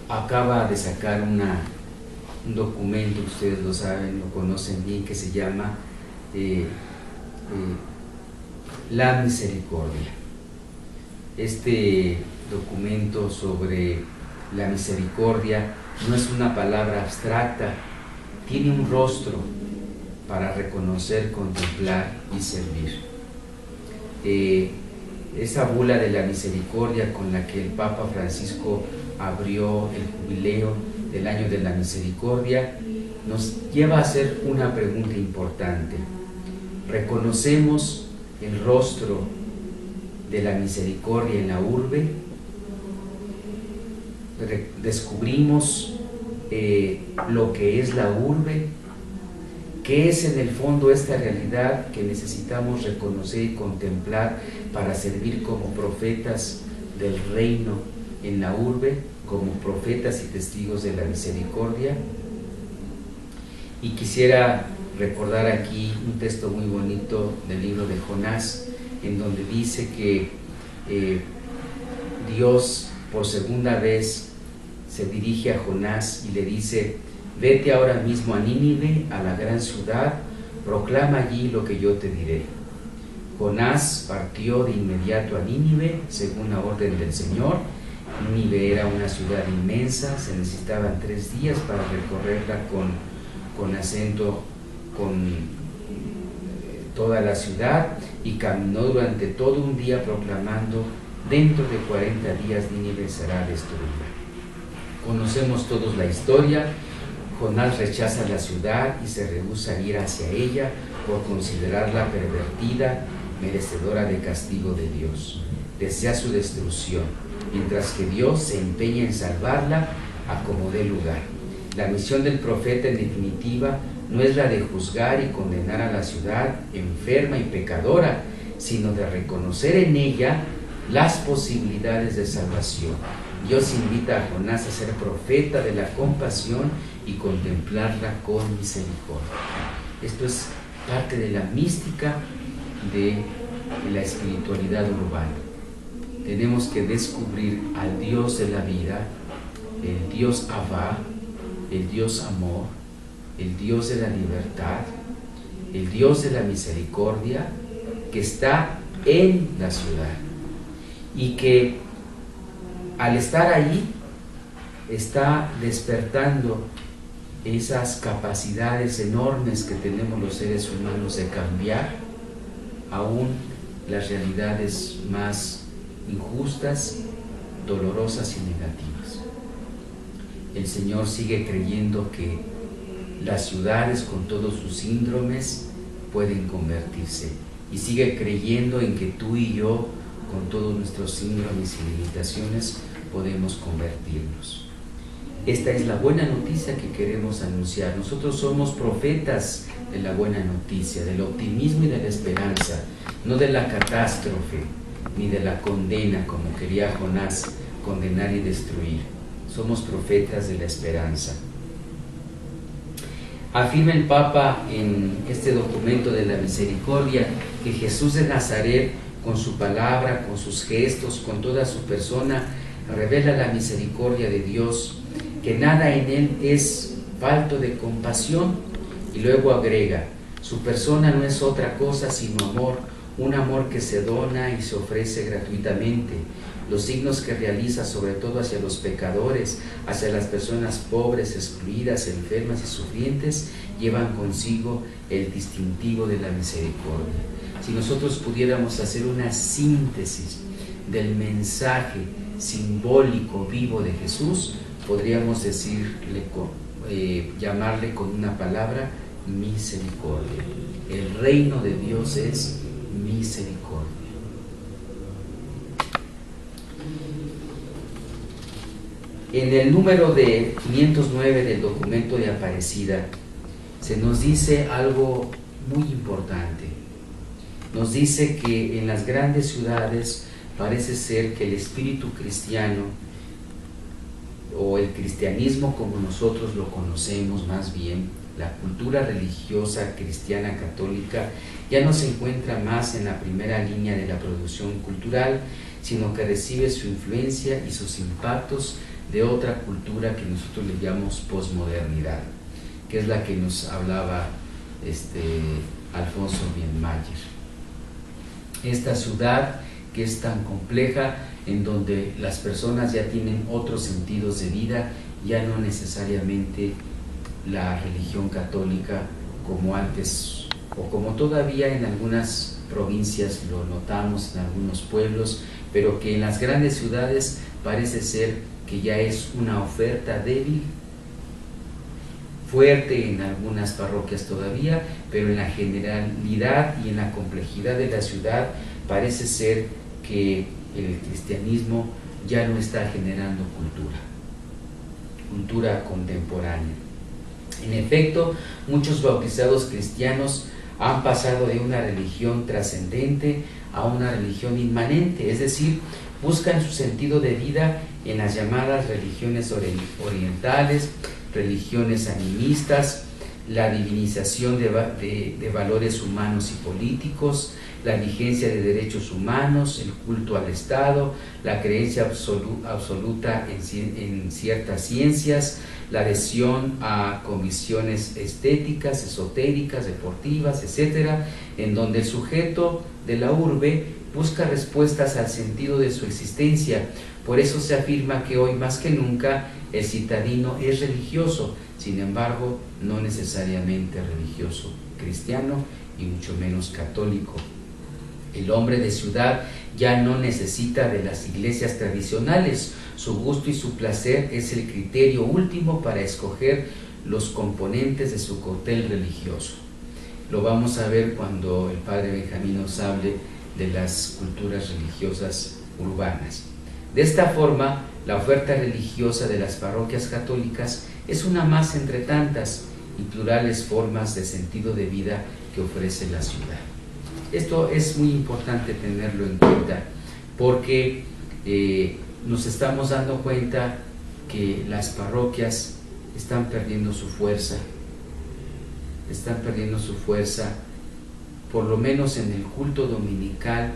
acaba de sacar un documento, ustedes lo saben, lo conocen bien, que se llama La Misericordia. Este documento sobre la misericordia no es una palabra abstracta, tiene un rostro para reconocer, contemplar y servir. Esa bula de la misericordia con la que el Papa Francisco abrió el jubileo del año de la misericordia nos lleva a hacer una pregunta importante. ¿Reconocemos el rostro de la misericordia en la urbe? ¿Descubrimos lo que es la urbe? ¿Qué es en el fondo esta realidad que necesitamos reconocer y contemplar para servir como profetas del reino en la urbe, como profetas y testigos de la misericordia? Y quisiera recordar aquí un texto muy bonito del libro de Jonás, en donde dice que Dios por segunda vez se dirige a Jonás y le dice: vete ahora mismo a Nínive, a la gran ciudad, proclama allí lo que yo te diré. Jonás partió de inmediato a Nínive, según la orden del Señor. Nínive era una ciudad inmensa, se necesitaban 3 días para recorrerla con toda la ciudad, y caminó durante todo un día proclamando: dentro de 40 días Nínive será destruida. Conocemos todos la historia. Jonás rechaza la ciudad y se rehúsa a ir hacia ella por considerarla pervertida, merecedora de castigo de Dios. Desea su destrucción, mientras que Dios se empeña en salvarla a como dé lugar. La misión del profeta, en definitiva, no es la de juzgar y condenar a la ciudad enferma y pecadora, sino de reconocer en ella las posibilidades de salvación. Dios invita a Jonás a ser profeta de la compasión y contemplarla con misericordia. Esto es parte de la mística de la espiritualidad urbana. Tenemos que descubrir al Dios de la vida, el Dios Abba, el Dios Amor, el Dios de la libertad, el Dios de la misericordia, que está en la ciudad y que al estar ahí está despertando esas capacidades enormes que tenemos los seres humanos de cambiar aún las realidades más injustas, dolorosas y negativas. El Señor sigue creyendo que las ciudades, con todos sus síndromes, pueden convertirse, y sigue creyendo en que tú y yo, con todos nuestros síndromes y limitaciones, podemos convertirnos. Esta es la buena noticia que queremos anunciar. Nosotros somos profetas de la buena noticia, del optimismo y de la esperanza, no de la catástrofe ni de la condena, como quería Jonás condenar y destruir. Somos profetas de la esperanza. Afirma el Papa en este documento de la misericordia que Jesús de Nazaret, con su palabra, con sus gestos, con toda su persona, revela la misericordia de Dios, que nada en él es falto de compasión, y luego agrega: su persona no es otra cosa sino amor, un amor que se dona y se ofrece gratuitamente. Los signos que realiza, sobre todo hacia los pecadores, hacia las personas pobres, excluidas, enfermas y sufrientes, llevan consigo el distintivo de la misericordia. Si nosotros pudiéramos hacer una síntesis del mensaje simbólico vivo de Jesús, podríamos llamarle con una palabra: misericordia. El reino de Dios es misericordia. En el número de 509 del documento de Aparecida se nos dice algo muy importante. Nos dice que en las grandes ciudades parece ser que el espíritu cristiano, o el cristianismo como nosotros lo conocemos más bien, la cultura religiosa cristiana católica, ya no se encuentra más en la primera línea de la producción cultural, sino que recibe su influencia y sus impactos de otra cultura que nosotros le llamamos posmodernidad, que es la que nos hablaba Alfonso Bienmayer. Esta ciudad que es tan compleja, en donde las personas ya tienen otros sentidos de vida, ya no necesariamente la religión católica como antes, o como todavía en algunas provincias lo notamos, en algunos pueblos, pero que en las grandes ciudades parece ser que ya es una oferta débil, fuerte en algunas parroquias todavía, pero en la generalidad y en la complejidad de la ciudad parece ser que el cristianismo ya no está generando cultura contemporánea. En efecto, muchos bautizados cristianos han pasado de una religión trascendente a una religión inmanente, es decir, buscan su sentido de vida en las llamadas religiones orientales, religiones animistas, la divinización de valores humanos y políticos, la vigencia de derechos humanos, el culto al Estado, la creencia absoluta en ciertas ciencias, la adhesión a comisiones estéticas, esotéricas, deportivas, etcétera, en donde el sujeto de la urbe busca respuestas al sentido de su existencia. Por eso se afirma que hoy más que nunca el citadino es religioso, sin embargo, no necesariamente religioso cristiano y mucho menos católico. El hombre de ciudad ya no necesita de las iglesias tradicionales. Su gusto y su placer es el criterio último para escoger los componentes de su cóctel religioso. Lo vamos a ver cuando el padre Benjamín nos hable de las culturas religiosas urbanas. De esta forma, la oferta religiosa de las parroquias católicas es una más entre tantas y plurales formas de sentido de vida que ofrece la ciudad. Esto es muy importante tenerlo en cuenta porque nos estamos dando cuenta que las parroquias están perdiendo su fuerza, por lo menos en el culto dominical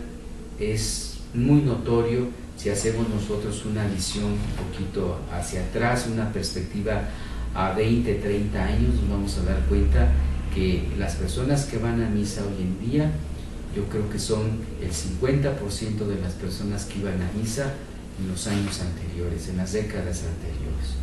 es muy notorio. Si hacemos nosotros una visión un poquito hacia atrás, una perspectiva a 20, 30 años, nos vamos a dar cuenta que las personas que van a misa hoy en día, yo creo que son el 50% de las personas que iban a misa en los años anteriores, en las décadas anteriores.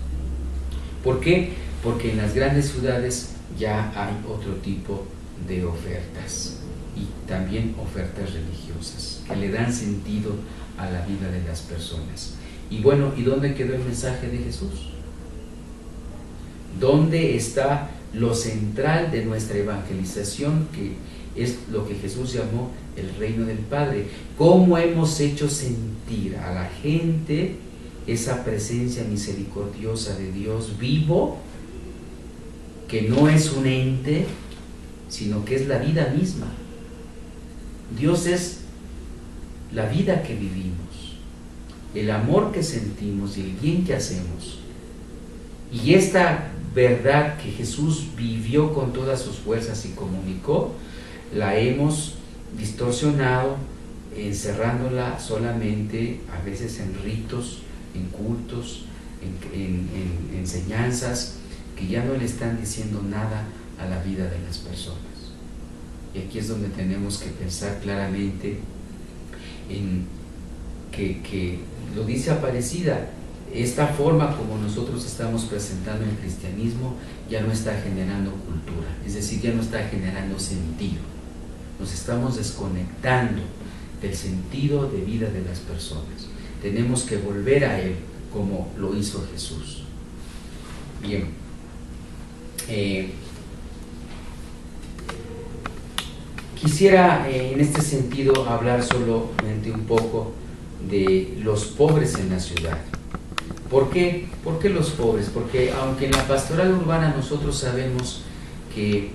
¿Por qué? Porque en las grandes ciudades ya hay otro tipo de ofertas y también ofertas religiosas que le dan sentido a la vida de las personas. Y bueno, ¿y dónde quedó el mensaje de Jesús? ¿Dónde está lo central de nuestra evangelización, que es lo que Jesús llamó el reino del Padre? ¿Cómo hemos hecho sentir a la gente esa presencia misericordiosa de Dios vivo, que no es un ente, sino que es la vida misma? Dios es la vida que vivimos, el amor que sentimos y el bien que hacemos. Y esta verdad que Jesús vivió con todas sus fuerzas y comunicó, la hemos distorsionado, encerrándola solamente a veces en ritos, en cultos, en enseñanzas que ya no le están diciendo nada a la vida de las personas. Y aquí es donde tenemos que pensar claramente en que lo dice Aparecida, esta forma como nosotros estamos presentando el cristianismo ya no está generando cultura, es decir, ya no está generando sentido. Nos estamos desconectando del sentido de vida de las personas. Tenemos que volver a Él como lo hizo Jesús. Bien, quisiera en este sentido hablar solamente un poco de los pobres en la ciudad. ¿Por qué? ¿Por qué los pobres? Porque aunque en la pastoral urbana nosotros sabemos que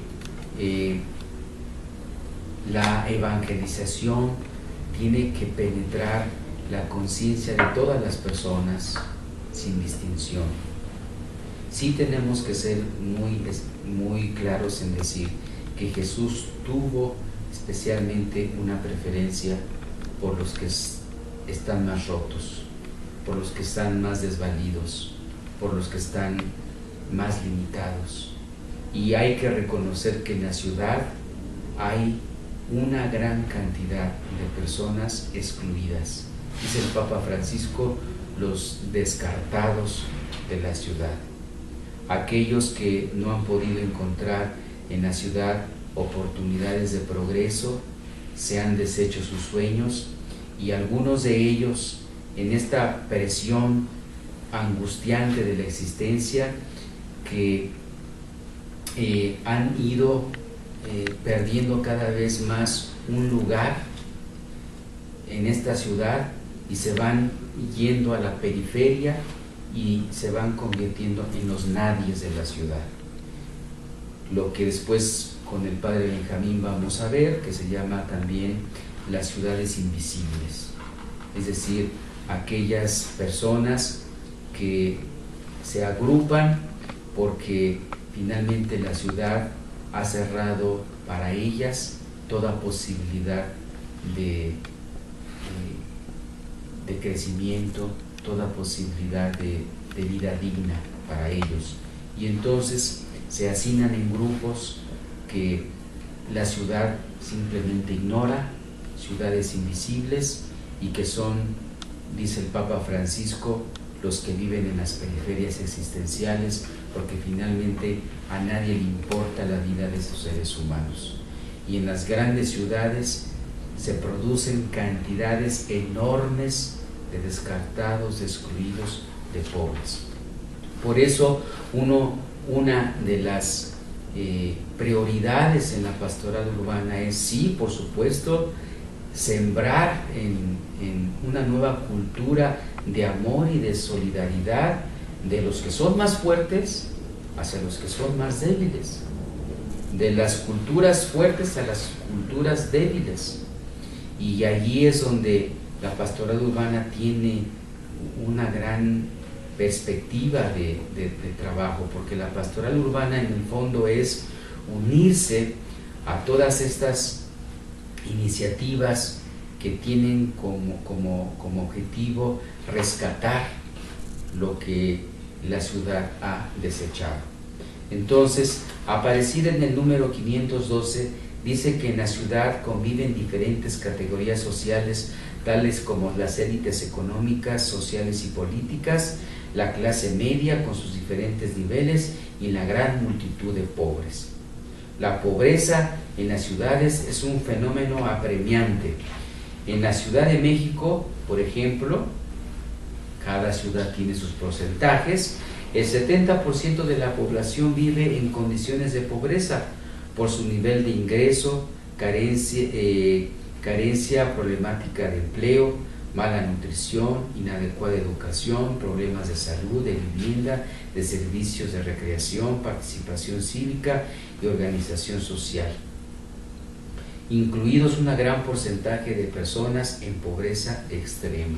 la evangelización tiene que penetrar la conciencia de todas las personas sin distinción, sí tenemos que ser muy claros en decir que Jesús tuvo especialmente una preferencia por los que están más rotos, por los que están más desvalidos, por los que están más limitados. Y hay que reconocer que en la ciudad hay una gran cantidad de personas excluidas. Dice el Papa Francisco, los descartados de la ciudad, aquellos que no han podido encontrar en la ciudad oportunidades de progreso, se han deshecho sus sueños, y algunos de ellos, en esta presión angustiante de la existencia, que han ido perdiendo cada vez más un lugar en esta ciudad y se van yendo a la periferia y se van convirtiendo en los nadies de la ciudad. Lo que después con el padre Benjamín vamos a ver, que se llama también las ciudades invisibles, es decir, aquellas personas que se agrupan porque finalmente la ciudad ha cerrado para ellas toda posibilidad de crecimiento, toda posibilidad de vida digna para ellos. Y entonces se hacinan en grupos que la ciudad simplemente ignora, ciudades invisibles, y que son, dice el Papa Francisco, los que viven en las periferias existenciales, porque finalmente a nadie le importa la vida de estos seres humanos. Y en las grandes ciudades se producen cantidades enormes de descartados, de excluidos, de pobres. Por eso una de las prioridades en la pastoral urbana es, sí, por supuesto, sembrar en una nueva cultura de amor y de solidaridad de los que son más fuertes hacia los que son más débiles, de las culturas fuertes a las culturas débiles. Y allí es donde la pastoral urbana tiene una gran perspectiva de trabajo, porque la pastoral urbana en el fondo es unirse a todas estas iniciativas que tienen como objetivo rescatar lo que la ciudad ha desechado. Entonces, Aparecida en el número 512 dice que en la ciudad conviven diferentes categorías sociales, tales como las élites económicas, sociales y políticas, la clase media con sus diferentes niveles y la gran multitud de pobres. La pobreza en las ciudades es un fenómeno apremiante. En la Ciudad de México, por ejemplo, cada ciudad tiene sus porcentajes, el 70% de la población vive en condiciones de pobreza por su nivel de ingreso, carencia problemática de empleo, mala nutrición, inadecuada educación, problemas de salud, de vivienda, de servicios de recreación, participación cívica y organización social, incluidos un gran porcentaje de personas en pobreza extrema.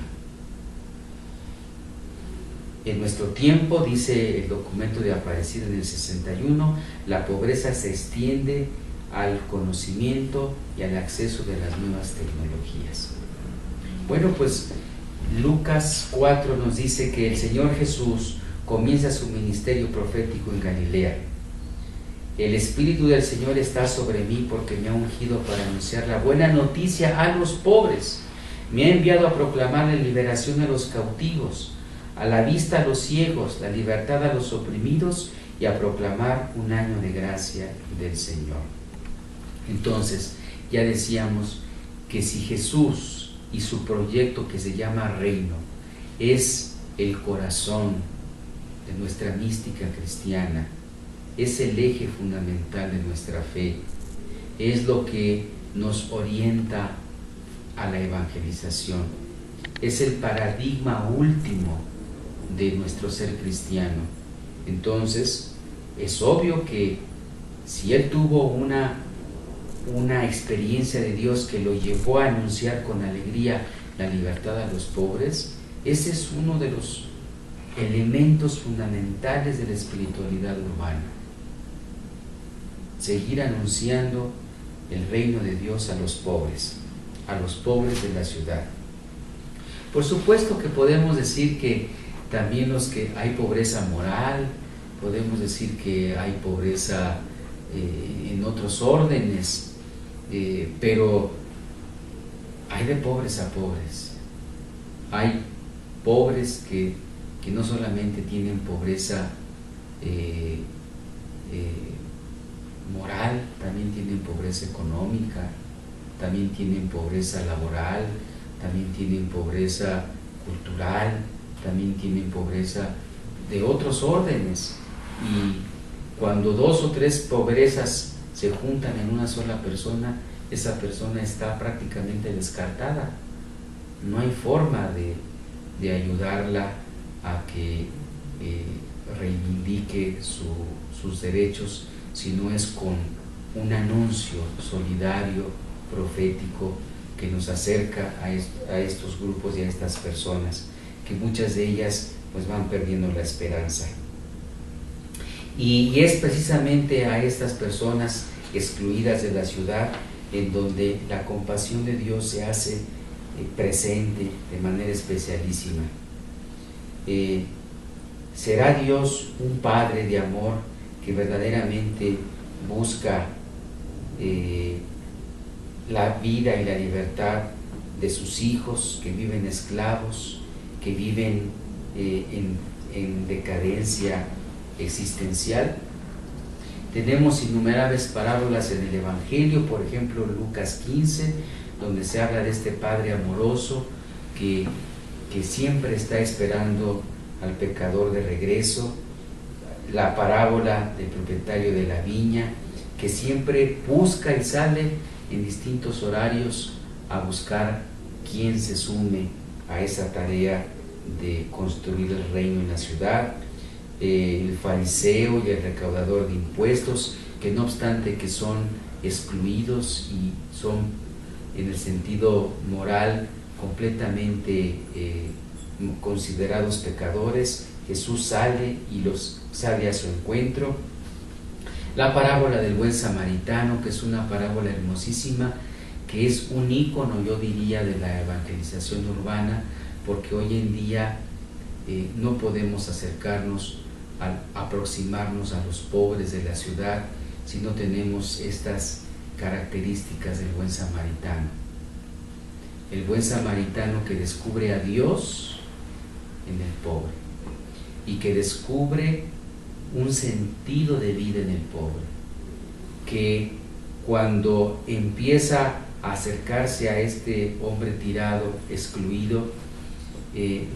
En nuestro tiempo, dice el documento de Aparecida en el 61, la pobreza se extiende al conocimiento y al acceso de las nuevas tecnologías. Bueno, pues Lucas 4 nos dice que el Señor Jesús comienza su ministerio profético en Galilea. El Espíritu del Señor está sobre mí porque me ha ungido para anunciar la buena noticia a los pobres. Me ha enviado a proclamar la liberación a los cautivos, a la vista a los ciegos, la libertad a los oprimidos y a proclamar un año de gracia del Señor. Entonces, ya decíamos que si Jesús y su proyecto que se llama reino es el corazón de nuestra mística cristiana, es el eje fundamental de nuestra fe, es lo que nos orienta a la evangelización, es el paradigma último de nuestro ser cristiano. Entonces, es obvio que si él tuvo una experiencia de Dios que lo llevó a anunciar con alegría la libertad a los pobres, ese es uno de los elementos fundamentales de la espiritualidad urbana. Seguir anunciando el reino de Dios a los pobres de la ciudad. Por supuesto que podemos decir que también hay pobreza moral, podemos decir que hay pobreza en otros órdenes, pero hay de pobres a pobres. Hay pobres que no solamente tienen pobreza moral, también tienen pobreza económica, también tienen pobreza laboral, también tienen pobreza cultural, también tienen pobreza de otros órdenes. Y cuando 2 o 3 pobrezas se juntan en una sola persona, esa persona está prácticamente descartada. No hay forma de ayudarla a que reivindique sus derechos, si no es con un anuncio solidario, profético, que nos acerca a estos grupos y a estas personas, que muchas de ellas pues van perdiendo la esperanza. Y es precisamente a estas personas excluidas de la ciudad en donde la compasión de Dios se hace presente de manera especialísima. Será Dios un Padre de amor que verdaderamente busca la vida y la libertad de sus hijos que viven esclavos, que viven en decadencia existencial. Tenemos innumerables parábolas en el Evangelio, por ejemplo Lucas 15, donde se habla de este Padre amoroso que siempre está esperando al pecador de regreso. La parábola del propietario de la viña, que siempre busca y sale en distintos horarios a buscar quien se sume a esa tarea de construir el reino en la ciudad. El fariseo y el recaudador de impuestos, que no obstante que son excluidos y son en el sentido moral completamente considerados pecadores, Jesús sale y los sale a su encuentro. La parábola del buen samaritano, que es una parábola hermosísima, que es un ícono, yo diría, de la evangelización urbana, porque hoy en día no podemos aproximarnos a los pobres de la ciudad si no tenemos estas características del buen samaritano. El buen samaritano que descubre a Dios en el pobre y que descubre un sentido de vida en el pobre, que cuando empieza a acercarse a este hombre tirado, excluido,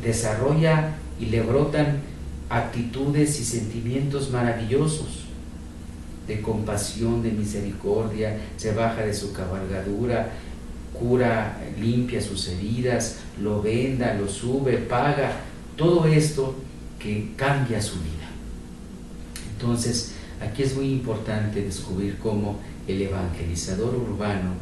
desarrolla y le brotan actitudes y sentimientos maravillosos de compasión, de misericordia. Se baja de su cabalgadura, cura, limpia sus heridas, lo venda, lo sube, paga, todo esto que cambia su vida. Entonces, aquí es muy importante descubrir cómo el evangelizador urbano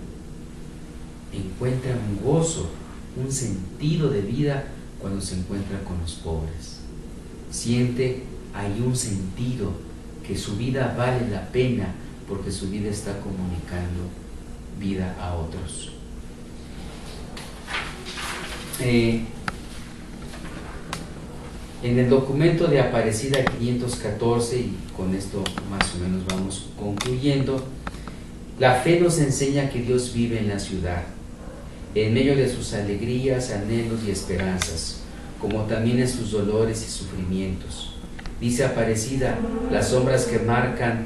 encuentra un gozo, un sentido de vida cuando se encuentra con los pobres. Siente ahí un sentido, que su vida vale la pena porque su vida está comunicando vida a otros. En el documento de Aparecida 514, y con esto más o menos vamos concluyendo, la fe nos enseña que Dios vive en la ciudad, en medio de sus alegrías, anhelos y esperanzas, como también en sus dolores y sufrimientos. Dice Aparecida, las sombras que marcan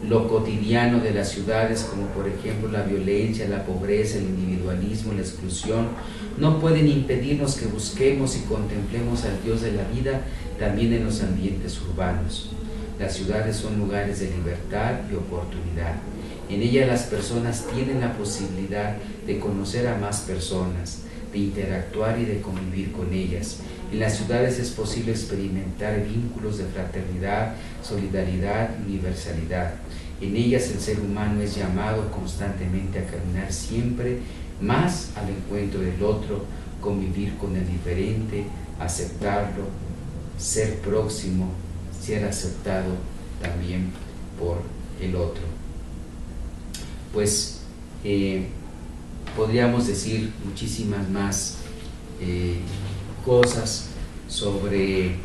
lo cotidiano de las ciudades, como por ejemplo la violencia, la pobreza, el individualismo, la exclusión, no pueden impedirnos que busquemos y contemplemos al Dios de la vida también en los ambientes urbanos. Las ciudades son lugares de libertad y oportunidad. En ellas las personas tienen la posibilidad de conocer a más personas, de interactuar y de convivir con ellas. En las ciudades es posible experimentar vínculos de fraternidad, solidaridad y universalidad. En ellas el ser humano es llamado constantemente a caminar siempre más al encuentro del otro, convivir con el diferente, aceptarlo, ser próximo, ser aceptado también por el otro. Pues podríamos decir muchísimas más cosas sobre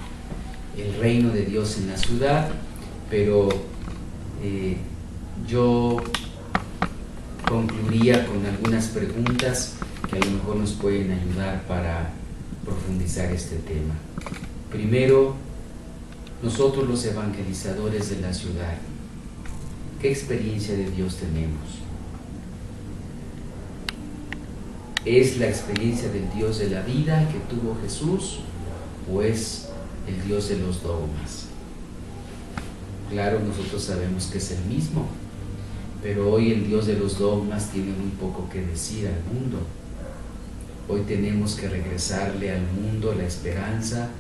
el reino de Dios en la ciudad, pero yo concluiría con algunas preguntas que a lo mejor nos pueden ayudar para profundizar este tema. Primero, nosotros los evangelizadores de la ciudad, ¿qué experiencia de Dios tenemos? ¿Es la experiencia del Dios de la vida que tuvo Jesús o es el Dios de los dogmas? Claro, nosotros sabemos que es el mismo, pero hoy el Dios de los dogmas tiene muy poco que decir al mundo. Hoy tenemos que regresarle al mundo la esperanza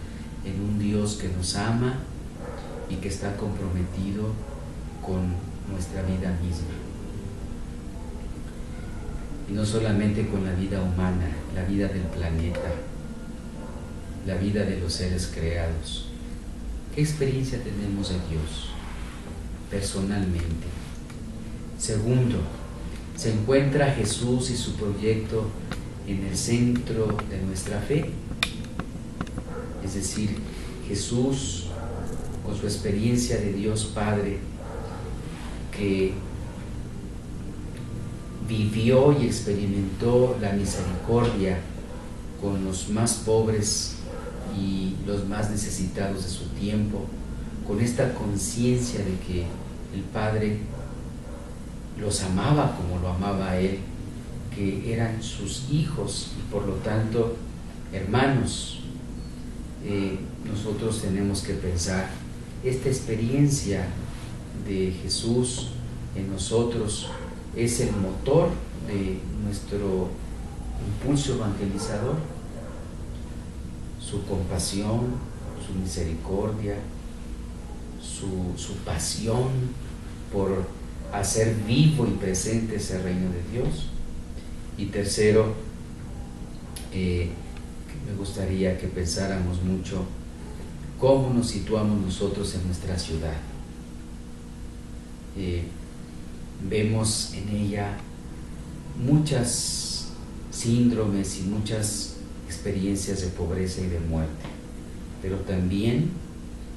en un Dios que nos ama y que está comprometido con nuestra vida misma. Y no solamente con la vida humana, la vida del planeta, la vida de los seres creados. ¿Qué experiencia tenemos de Dios personalmente? Segundo, ¿se encuentra Jesús y su proyecto en el centro de nuestra fe? Es decir, Jesús, con su experiencia de Dios Padre, que vivió y experimentó la misericordia con los más pobres y los más necesitados de su tiempo, con esta conciencia de que el Padre los amaba como lo amaba a Él, que eran sus hijos y por lo tanto hermanos. Nosotros tenemos que pensar, esta experiencia de Jesús en nosotros es el motor de nuestro impulso evangelizador, su compasión, su misericordia, su pasión por hacer vivo y presente ese reino de Dios. Y tercero, me gustaría que pensáramos mucho cómo nos situamos nosotros en nuestra ciudad. Vemos en ella muchas síndromes y muchas experiencias de pobreza y de muerte, pero también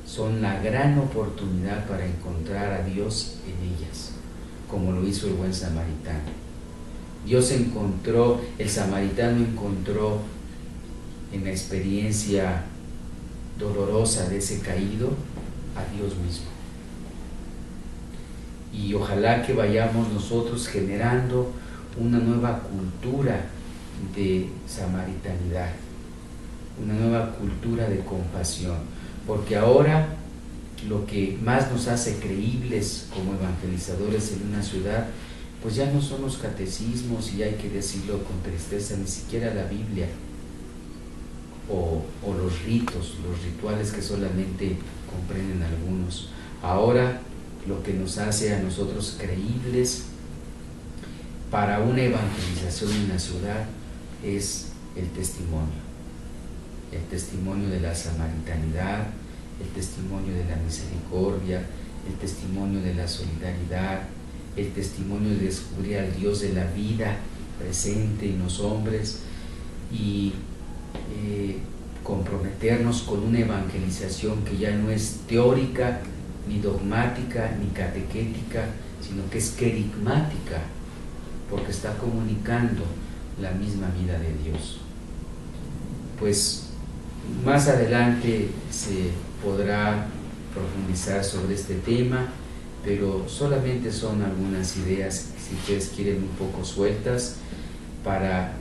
son la gran oportunidad para encontrar a Dios en ellas, como lo hizo el buen samaritano. El samaritano encontró en la experiencia dolorosa de ese caído a Dios mismo. Y ojalá que vayamos nosotros generando una nueva cultura de samaritanidad, una nueva cultura de compasión, porque ahora lo que más nos hace creíbles como evangelizadores en una ciudad, pues ya no son los catecismos, y hay que decirlo con tristeza, ni siquiera la Biblia o los ritos, los rituales que solamente comprenden algunos. Ahora lo que nos hace a nosotros creíbles para una evangelización en la ciudad es el testimonio de la samaritanidad, el testimonio de la misericordia, el testimonio de la solidaridad, el testimonio de descubrir al Dios de la vida presente en los hombres y comprometernos con una evangelización que ya no es teórica, ni dogmática, ni catequética, sino que es querigmática, porque está comunicando la misma vida de Dios. Pues más adelante se podrá profundizar sobre este tema, pero solamente son algunas ideas, si ustedes quieren, un poco sueltas para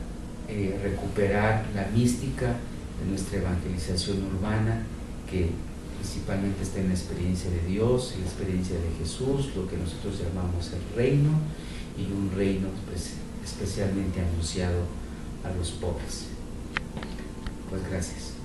recuperar la mística de nuestra evangelización urbana, que principalmente está en la experiencia de Dios, en la experiencia de Jesús, lo que nosotros llamamos el reino, y un reino pues, especialmente anunciado a los pobres. Pues gracias.